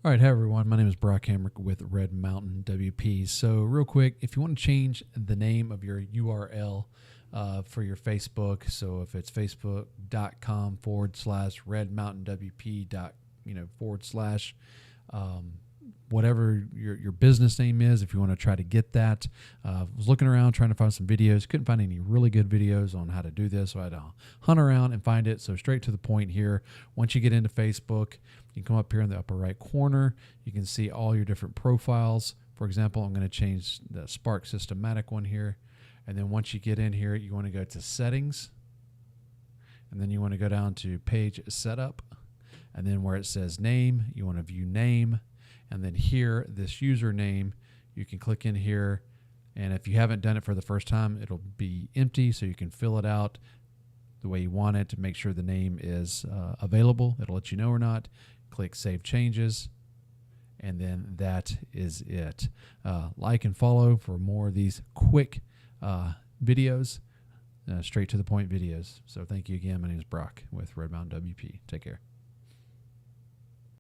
All right, hey everyone. My name is Brock Hamrick with Red Mountain WP. So, real quick, if you want to change the name of your URL for your Facebook, so if it's facebook.com/Red Mountain WP / whatever your business name is, if you want to try to get that. I was looking around trying to find some videos, couldn't find any really good videos on how to do this, so I had to hunt around and find it. So straight to the point here, once you get into Facebook, you can come up here in the upper right corner, you can see all your different profiles. For example, I'm going to change the Spark Systematic one here, and then once you get in here, you want to go to Settings, and then you want to go down to Page Setup, and then where it says Name, you want to view Name. And then here, this username, you can click in here. And if you haven't done it for the first time, it'll be empty, so you can fill it out the way you want it to make sure the name is available. It'll let you know or not. Click Save Changes, and then that is it. Like and follow for more of these quick videos, straight to the point videos. So thank you again. My name is Brock with Red Mountain WP. Take care.